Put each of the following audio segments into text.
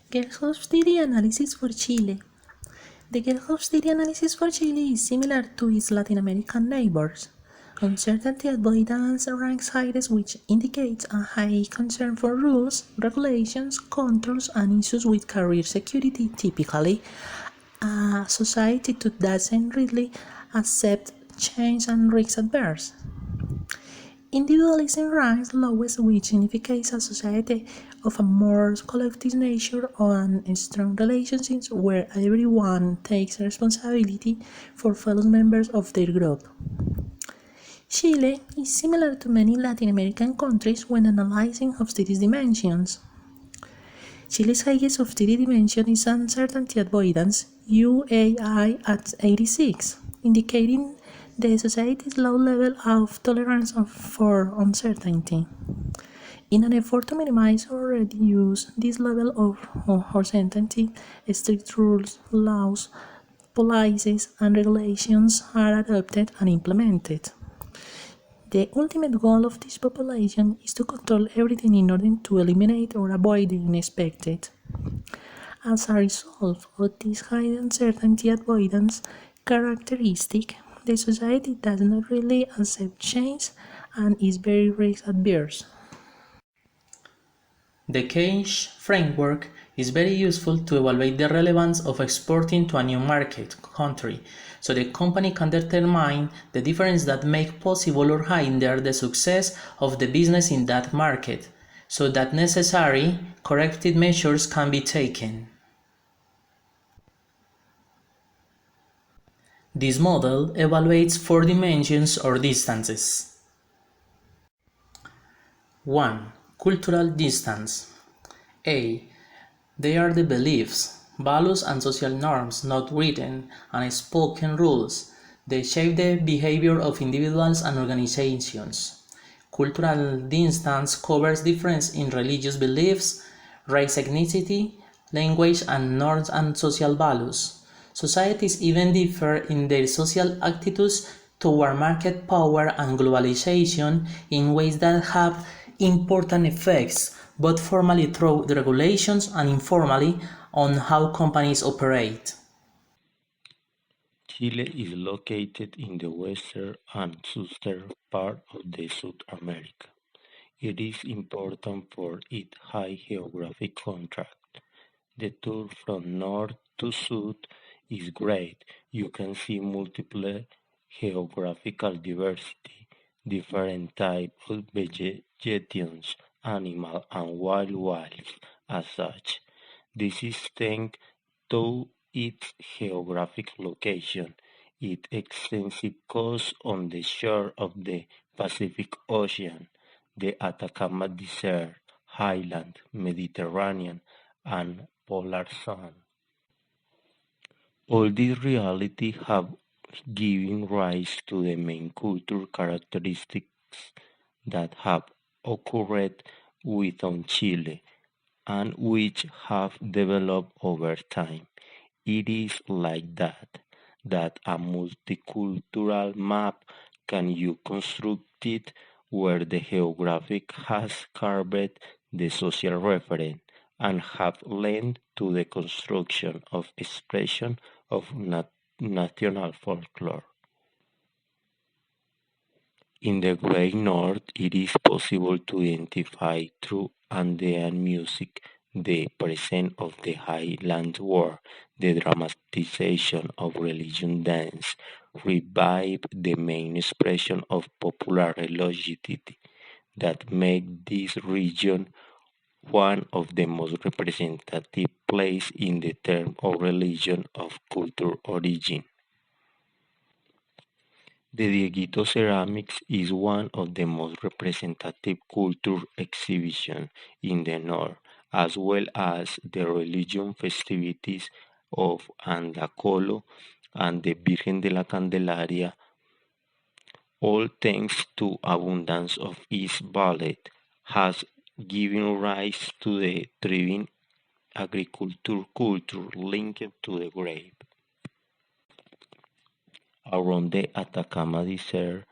Geert Hofstede analysis for Chile. The Geert Hofstede analysis for Chile is similar to its Latin American neighbors. Uncertainty avoidance ranks highest, which indicates a high concern for rules, regulations, controls, and issues with career security. Typically, a society that doesn't really accept change and risk adverse. Individualism ranks lowest, which indicates a society of a more collective nature and strong relationships where everyone takes responsibility for fellow members of their group. Chile is similar to many Latin American countries when analyzing Hofstede's dimensions. Chile's highest Hofstede dimension is uncertainty avoidance, UAI at 86, indicating the society's low level of tolerance for uncertainty. In an effort to minimize or reduce this level of uncertainty, strict rules, laws, policies, and regulations are adopted and implemented. The ultimate goal of this population is to control everything in order to eliminate or avoid the unexpected. As a result of this high uncertainty avoidance characteristic, the society does not really accept change and is very risk adverse. The CAGE framework is very useful to evaluate the relevance of exporting to a new market country, so the company can determine the difference that make possible or hinder the success of the business in that market, so that necessary corrective measures can be taken. This model evaluates 4 dimensions or distances. 1. Cultural distance. A. They are the beliefs, values and social norms, not written and spoken rules. They shape the behavior of individuals and organizations. Cultural distance covers difference in religious beliefs, race, ethnicity, language, and norms and social values. Societies even differ in their social attitudes toward market power and globalization in ways that have important effects, both formally through the regulations and informally on how companies operate. Chile is located in the western and southern part of the South America. It is important for its high geographic contrast. The tour from north to south is great. You can see multiple geographical diversity, different types of vegetation, animal and wildlife as such. This is thanks to its geographic location, its extensive coast on the shore of the Pacific Ocean, the Atacama Desert, highland, Mediterranean, and polar sun. All these realities have given rise to the main cultural characteristics that have occurred within Chile and which have developed over time. It is like that a multicultural map can you constructed where the geographic has carved the social reference and have led to the construction of expression of national folklore. In the Great North, it is possible to identify through Andean music the presence of the Highland War, the dramatization of religion dance, revived the main expression of popular religiosity that make this region one of the most representative places in the term of religion of culture origin. The Dieguito Ceramics is one of the most representative culture exhibitions in the North, as well as the religious festivities of Andacolo and the Virgen de la Candelaria, all thanks to abundance of its ballet, has given rise to the thriving agriculture culture linked to the grape. Around the Atacama Desert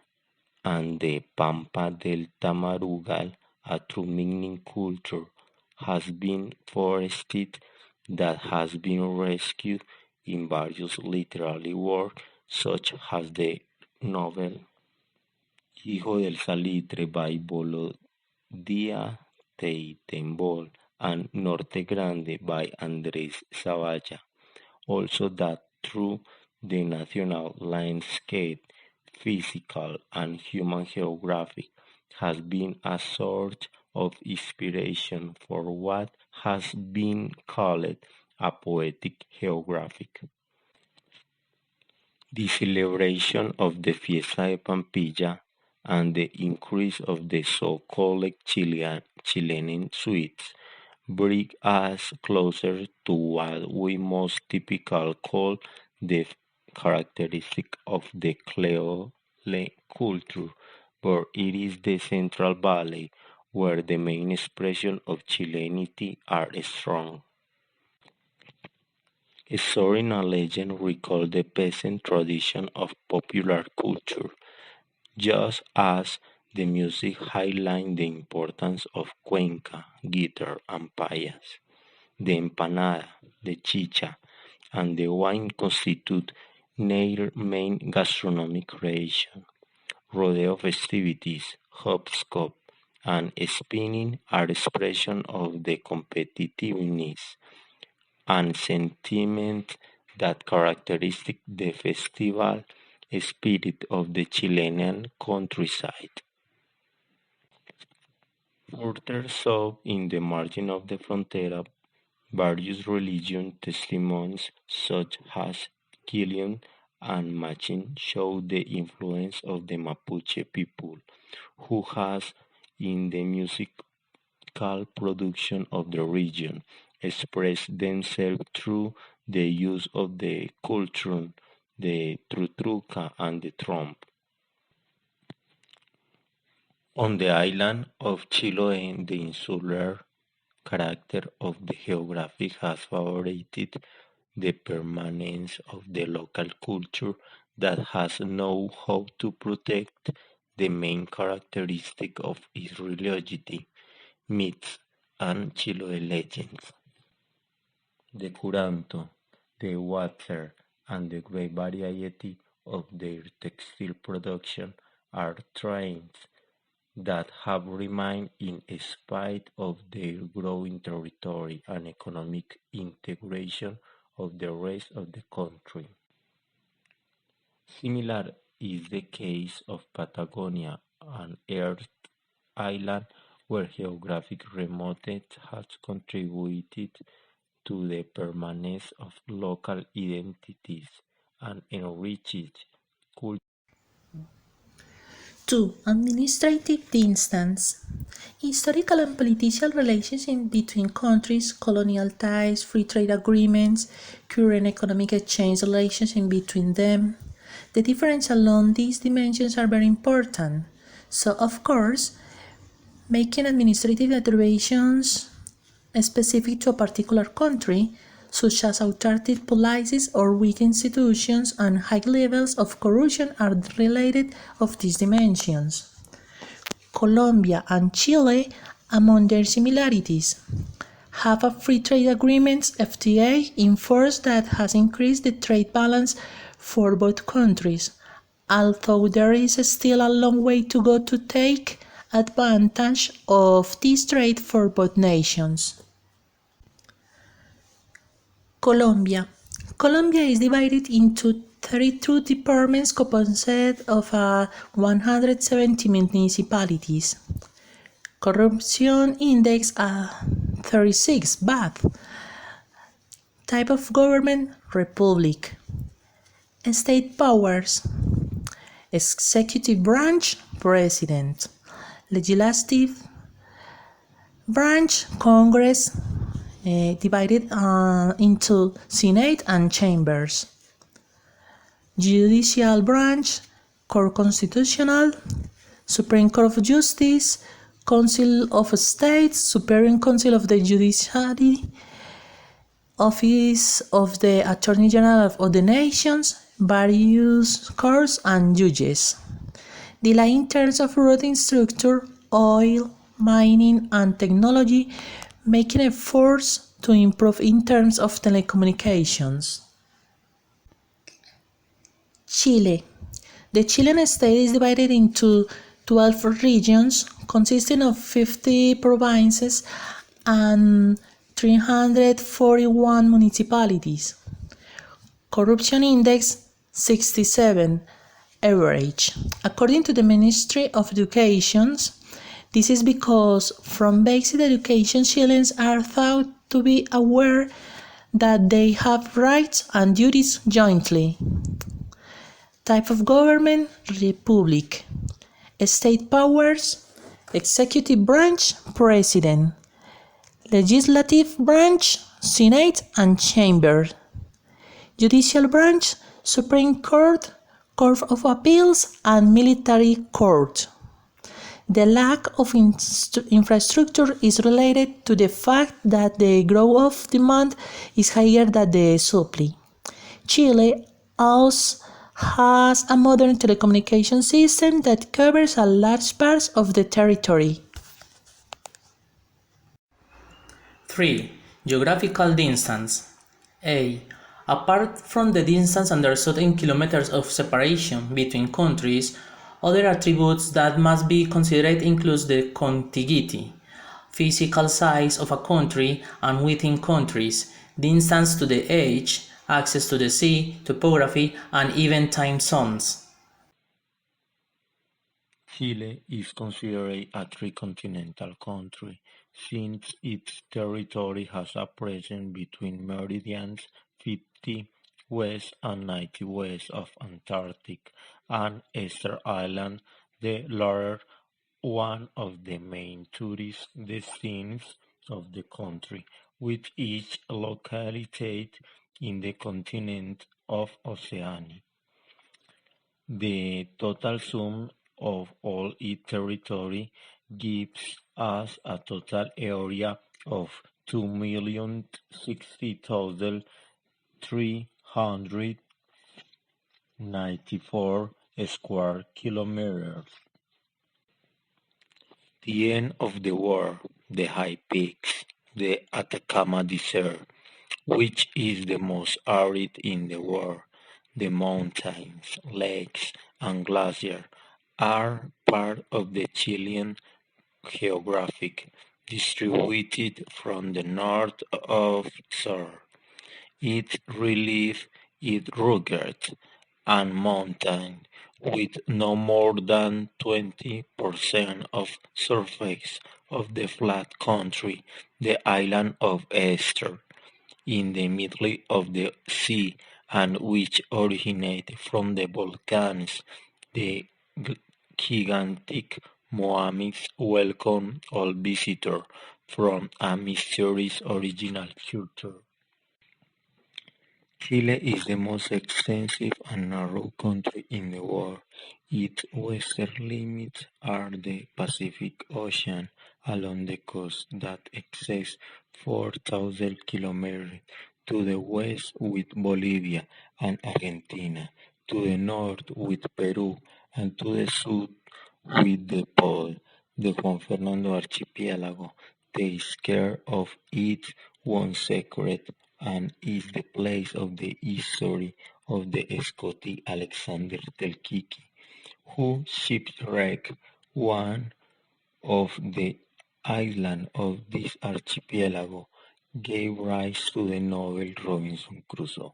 and the Pampa del Tamarugal, a true mining culture has been forested that has been rescued in various literary works, such as the novel Hijo del Salitre by Volodya Teitenbol and Norte Grande by Andrés Zavalla. Also that through the national landscape, physical and human geography has been a source of inspiration for what has been called a poetic geography. The celebration of the Fiesta de Pampilla and the increase of the so-called Chilean sweets bring us closer to what we most typically call the characteristic of the Creole culture, but it is the Central Valley where the main expression of Chileanity are strong. Story and legend recall the peasant tradition of popular culture, just as the music highlights the importance of cuenca, guitar, and payas. The empanada, the chicha, and the wine constitute their main gastronomic creation. Rodeo festivities, hopscotch, and spinning are expressions of the competitiveness and sentiment that characterize the festival spirit of the Chilean countryside. Further south in the margin of the frontera, various religion testimonies such as Kilian and Machin show the influence of the Mapuche people, who has in the musical production of the region expressed themselves through the use of the cultron, the trutruca, and the tromp. On the island of Chiloé, the insular character of the geography has favored the permanence of the local culture that has known how to protect the main characteristic of its religiosity, myths, and Chiloé legends. The curanto, the water, and the great variety of their textile production are trends that have remained in spite of their growing territory and economic integration of the rest of the country. Similar is the case of Patagonia, an earth island where geographic remoteness has contributed to the permanence of local identities and enriched culture. 2. Administrative distance. Historical and political relations between countries, colonial ties, free trade agreements, current economic exchange relations between them. The difference along these dimensions are very important. So, of course, making administrative determinations specific to a particular country, such as authoritative policies or weak institutions and high levels of corruption, are related of these dimensions. Colombia and Chile, among their similarities, have a free trade agreement (FTA) in force that has increased the trade balance for both countries, although there is still a long way to go to take advantage of this trade for both nations. Colombia. Colombia is divided into 32 departments composed of 170 municipalities. Corruption index 36, bad. Type of government, republic. State powers. Executive branch, president. Legislative branch, Congress, divided into Senate and chambers. Judicial branch, Court Constitutional, Supreme Court of Justice, Council of States, Superior Council of the Judiciary, Office of the Attorney General of the Nations, various courts and judges. The line in terms of routine structure, oil, mining, and technology, making efforts to improve in terms of telecommunications. Chile. The Chilean state is divided into 12 regions consisting of 50 provinces and 341 municipalities. Corruption index 67 average. According to the Ministry of Education, this is because from basic education Chileans are thought to be aware that they have rights and duties jointly. Type of government, republic. State powers, executive branch, president. Legislative branch, senate and chamber. Judicial branch, Supreme Court, Court of Appeals and Military Court. The lack of infrastructure is related to the fact that the growth of demand is higher than the supply. Chile also has a modern telecommunication system that covers a large part of the territory. 3. Geographical distance. A. Apart from the distance understood in kilometers of separation between countries, other attributes that must be considered include the contiguity, physical size of a country and within countries, distance to the edge, access to the sea, topography, and even time zones. Chile is considered a tricontinental country, since its territory has a presence between meridians 50 west and 90 west of Antarctic and Easter Island, the latter one of the main tourist destinations of the country, with each located in the continent of Oceania. The total sum of all its territory gives us a total area of 2,060,394 square kilometers. The end of the war, the high peaks, the Atacama Desert, which is the most arid in the world, the mountains, lakes, and glaciers are part of the Chilean geographic, distributed from the north of south. Its relief is rugged and mountain, with no more than 20% of surface of the flat country, the island of Easter, in the middle of the sea, and which originate from the volcanoes. The gigantic Moamis welcome all visitors from a mysterious original culture. Chile is the most extensive and narrow country in the world. Its western limits are the Pacific Ocean along the coast that exceeds 4,000 kilometers, to the west with Bolivia and Argentina, to the north with Peru, and to the south with the pole. The Juan Fernando Archipelago takes care of its own secret and is the place of the history of the Scottish Alexander Telkiki, who shipwrecked one of the islands of this archipelago, gave rise to the novel Robinson Crusoe.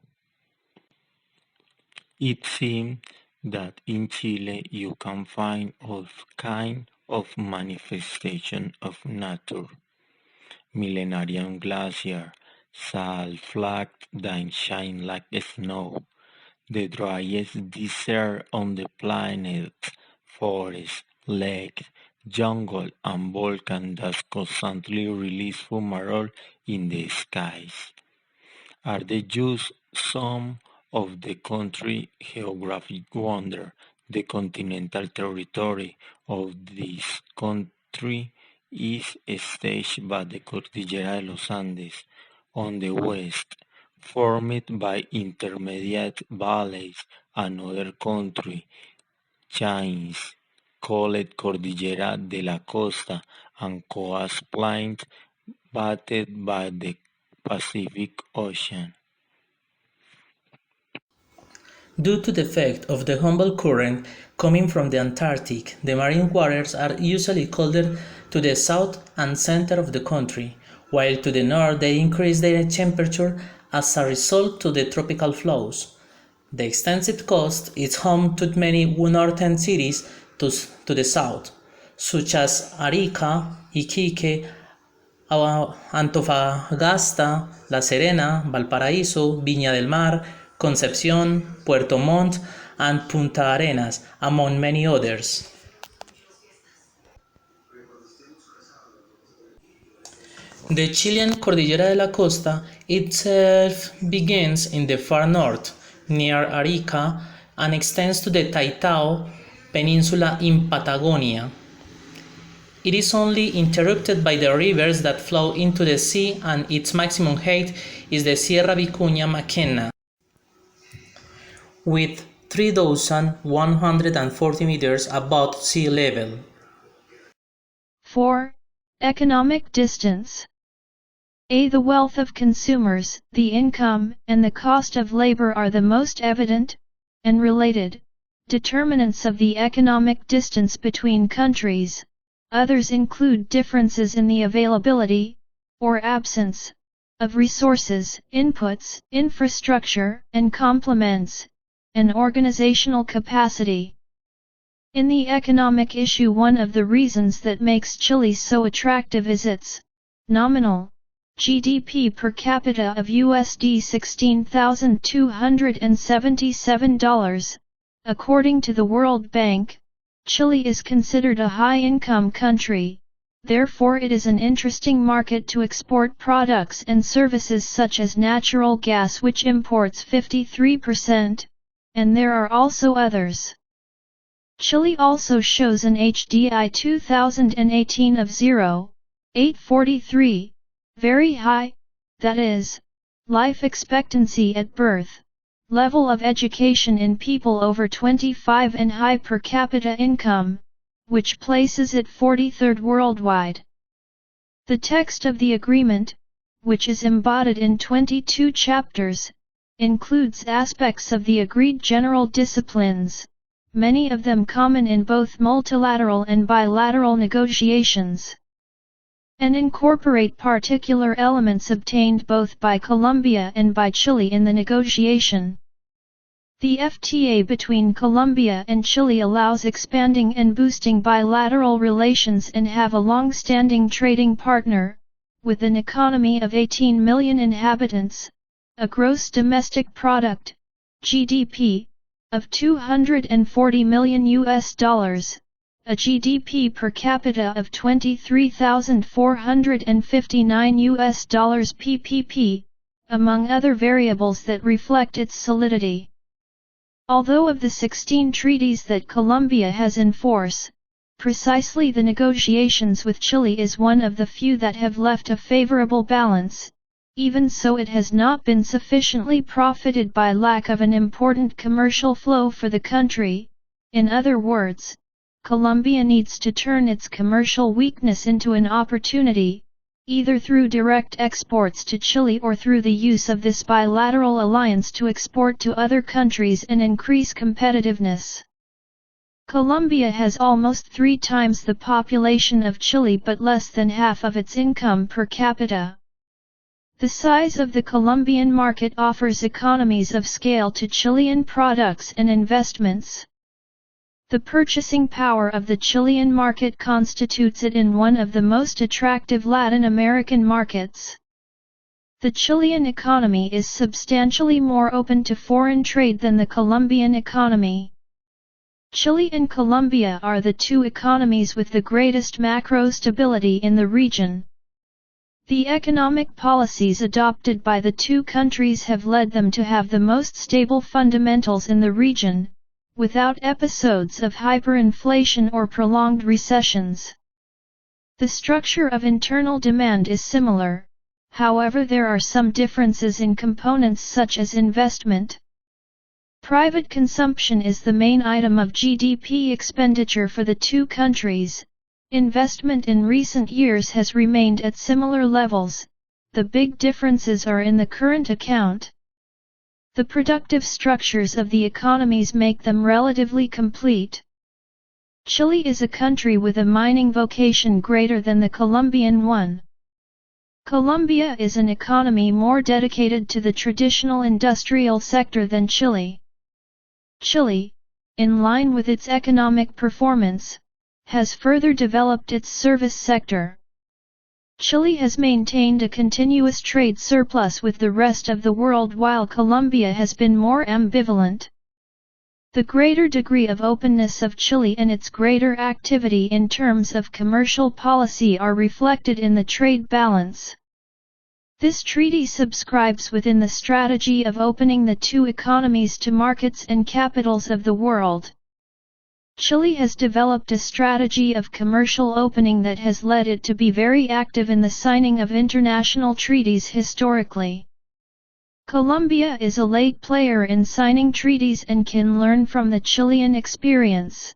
It seems that in Chile you can find all kinds of manifestations of nature: millenarian glacier, salt-flagged that shine like snow, the driest desert on the planet, forests, lakes, jungle, and volcans that constantly release fumarole in the skies. Are they just some of the country's geographic wonders? The continental territory of this country is staged by the Cordillera de los Andes on the west, formed by intermediate valleys and other country chains called Cordillera de la Costa and Coast Plains, bathed by the Pacific Ocean. Due to the effect of the Humboldt current coming from the Antarctic, the marine waters are usually colder to the south and center of the country, while to the north they increase their temperature as a result to the tropical flows. The extensive coast is home to many northern cities to the south, such as Arica, Iquique, Antofagasta, La Serena, Valparaíso, Viña del Mar, Concepción, Puerto Montt, and Punta Arenas, among many others. The Chilean Cordillera de la Costa itself begins in the far north, near Arica, and extends to the Taitao Peninsula in Patagonia. It is only interrupted by the rivers that flow into the sea, and its maximum height is the Sierra Vicuña Mackenna, with 3,140 meters above sea level. 4. Economic distance. A. The wealth of consumers, the income, and the cost of labor are the most evident, and related, determinants of the economic distance between countries. Others include differences in the availability, or absence, of resources, inputs, infrastructure, and complements, and organizational capacity. In the economic issue, one of the reasons that makes Chile so attractive is its nominal GDP per capita of USD $16,277. According to the World Bank, Chile is considered a high-income country, therefore it is an interesting market to export products and services such as natural gas, which imports 53%, and there are also others. Chile also shows an HDI 2018 of 0.843, very high, that is, life expectancy at birth, level of education in people over 25 and high per capita income, which places it 43rd worldwide. The text of the agreement, which is embodied in 22 chapters, includes aspects of the agreed general disciplines, many of them common in both multilateral and bilateral negotiations, and incorporate particular elements obtained both by Colombia and by Chile in the negotiation. The FTA between Colombia and Chile allows expanding and boosting bilateral relations and have a long-standing trading partner, with an economy of 18 million inhabitants, a gross domestic product, GDP, of $240 million, a GDP per capita of $23,459 PPP, among other variables that reflect its solidity. Although of the 16 treaties that Colombia has in force, precisely the negotiations with Chile is one of the few that have left a favorable balance. Even so, it has not been sufficiently profited by lack of an important commercial flow for the country. In other words, Colombia needs to turn its commercial weakness into an opportunity, either through direct exports to Chile or through the use of this bilateral alliance to export to other countries and increase competitiveness. Colombia has almost 3 times the population of Chile but less than half of its income per capita. The size of the Colombian market offers economies of scale to Chilean products and investments. The purchasing power of the Chilean market constitutes it in one of the most attractive Latin American markets. The Chilean economy is substantially more open to foreign trade than the Colombian economy. Chile and Colombia are the 2 economies with the greatest macro stability in the region. The economic policies adopted by the 2 countries have led them to have the most stable fundamentals in the region, without episodes of hyperinflation or prolonged recessions. The structure of internal demand is similar, however there are some differences in components such as investment. Private consumption is the main item of GDP expenditure for the 2 countries. Investment in recent years has remained at similar levels, the big differences are in the current account. The productive structures of the economies make them relatively complete. Chile is a country with a mining vocation greater than the Colombian one. Colombia is an economy more dedicated to the traditional industrial sector than Chile. Chile, in line with its economic performance, has further developed its service sector. Chile has maintained a continuous trade surplus with the rest of the world while Colombia has been more ambivalent. The greater degree of openness of Chile and its greater activity in terms of commercial policy are reflected in the trade balance. This treaty subscribes within the strategy of opening the two economies to markets and capitals of the world. Chile has developed a strategy of commercial opening that has led it to be very active in the signing of international treaties historically. Colombia is a late player in signing treaties and can learn from the Chilean experience.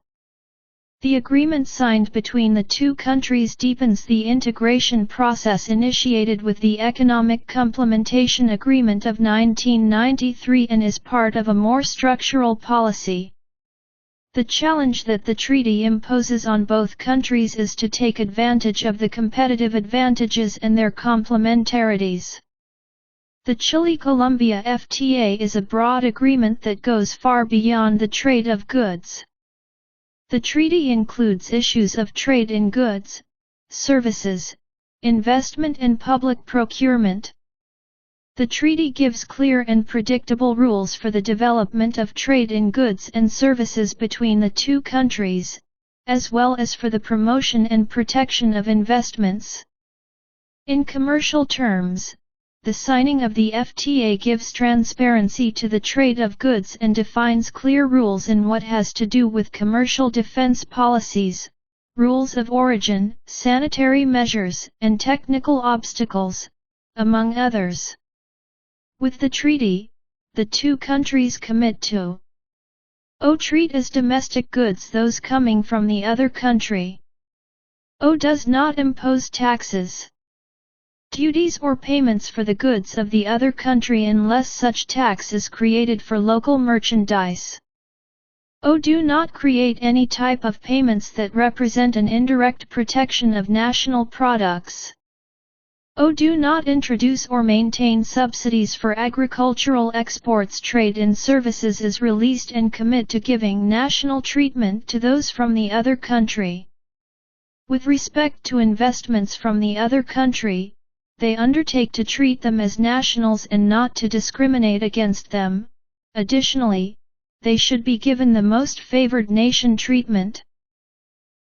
The agreement signed between the two countries deepens the integration process initiated with the Economic Complementation Agreement of 1993 and is part of a more structural policy. The challenge that the treaty imposes on both countries is to take advantage of the competitive advantages and their complementarities. The Chile-Colombia FTA is a broad agreement that goes far beyond the trade of goods. The treaty includes issues of trade in goods, services, investment and public procurement. The treaty gives clear and predictable rules for the development of trade in goods and services between the two countries, as well as for the promotion and protection of investments. In commercial terms, the signing of the FTA gives transparency to the trade of goods and defines clear rules in what has to do with commercial defense policies, rules of origin, sanitary measures, and technical obstacles, among others. With the treaty, the two countries commit to treat as domestic goods those coming from the other country. Does not impose taxes, duties or payments for the goods of the other country unless such tax is created for local merchandise. Do not create any type of payments that represent an indirect protection of national products. Do not introduce or maintain subsidies for agricultural exports. Trade in services is released and commit to giving national treatment to those from the other country. With respect to investments from the other country, they undertake to treat them as nationals and not to discriminate against them. Additionally, they should be given the most favored nation treatment.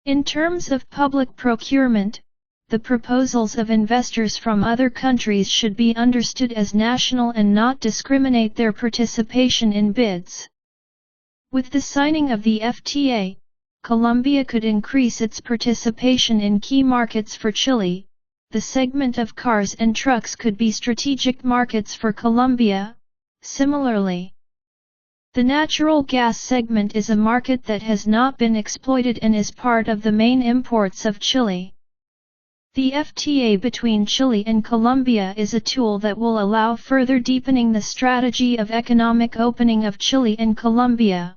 In terms of public procurement, the proposals of investors from other countries should be understood as national and not discriminate their participation in bids. With the signing of the FTA, Colombia could increase its participation in key markets for Chile. The segment of cars and trucks could be strategic markets for Colombia. Similarly, the natural gas segment is a market that has not been exploited and is part of the main imports of Chile. The FTA between Chile and Colombia is a tool that will allow further deepening the strategy of economic opening of Chile and Colombia.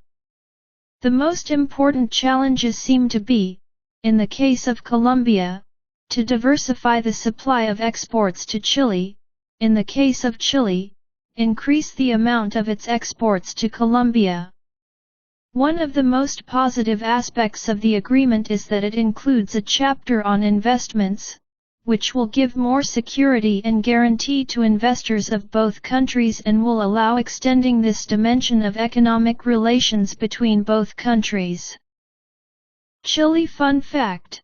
The most important challenges seem to be, in the case of Colombia, to diversify the supply of exports to Chile, in the case of Chile, increase the amount of its exports to Colombia. One of the most positive aspects of the agreement is that it includes a chapter on investments, which will give more security and guarantee to investors of both countries and will allow extending this dimension of economic relations between both countries. Chile Fun Fact: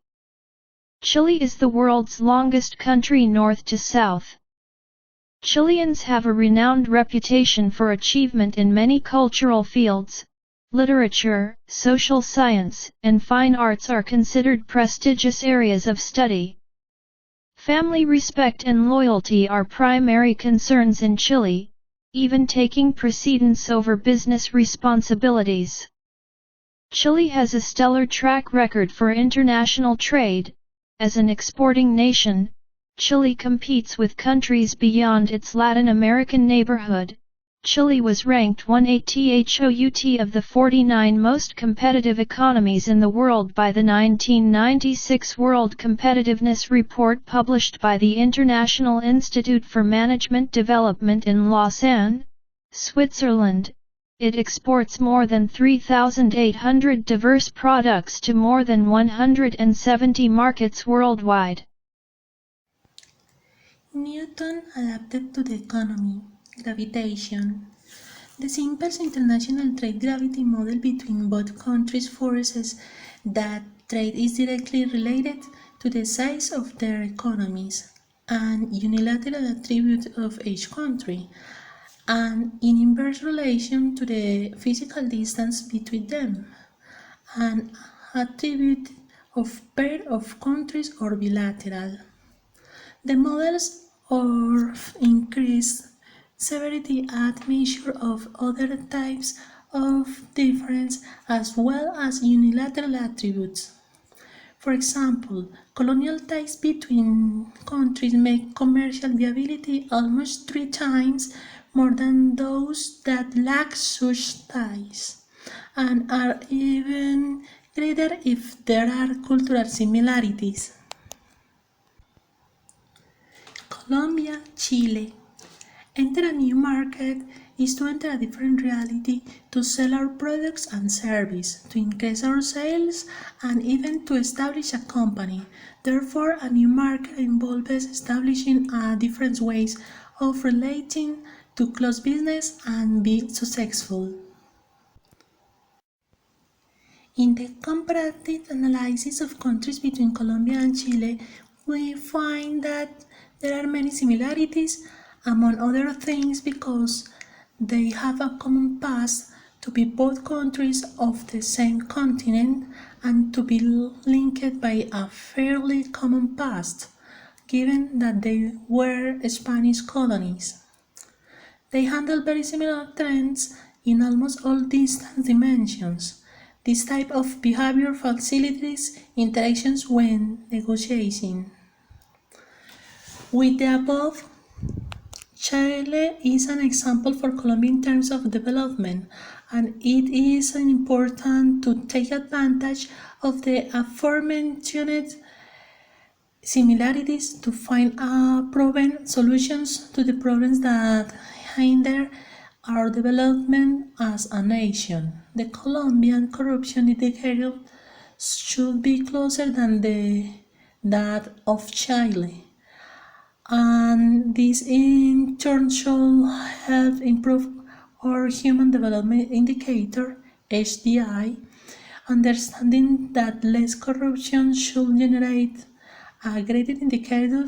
Chile is the world's longest country north to south. Chileans have a renowned reputation for achievement in many cultural fields. Literature, social science, and fine arts are considered prestigious areas of study. Family respect and loyalty are primary concerns in Chile, even taking precedence over business responsibilities. Chile has a stellar track record for international trade. As an exporting nation, Chile competes with countries beyond its Latin American neighborhood. Chile was ranked 180th of the 49 most competitive economies in the world by the 1996 World Competitiveness Report published by the International Institute for Management Development in Lausanne, Switzerland. It exports more than 3,800 diverse products to more than 170 markets worldwide. Newton adapted to the economy. Gravitation. The simple international trade gravity model between both countries forces that trade is directly related to the size of their economies, an unilateral attribute of each country, and in inverse relation to the physical distance between them, an attribute of pair of countries or bilateral. The models of increased severity add measure of other types of difference as well as unilateral attributes. For example, colonial ties between countries make commercial viability almost 3 times more than those that lack such ties, and are even greater if there are cultural similarities. Colombia, Chile. Enter a new market is to enter a different reality, to sell our products and service, to increase our sales, and even to establish a company. Therefore, a new market involves establishing different ways of relating to close business and be successful. In the comparative analysis of countries between Colombia and Chile, we find that there are many similarities, among other things because they have a common past, to be both countries of the same continent and to be linked by a fairly common past, given that they were Spanish colonies. They handle very similar trends in almost all distance dimensions. This type of behavior facilitates interactions when negotiating. With the above, Chile is an example for Colombia in terms of development, and it is important to take advantage of the aforementioned similarities to find proven solutions to the problems that hinder our development as a nation. The Colombian corruption indicator should be closer than that of Chile, and this in turn should help improve our human development indicator HDI, understanding that less corruption should generate a greater indicator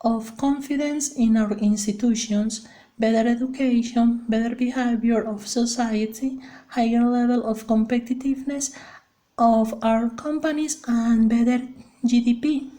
of confidence in our institutions, better education, better behavior of society, higher level of competitiveness of our companies, and better GDP.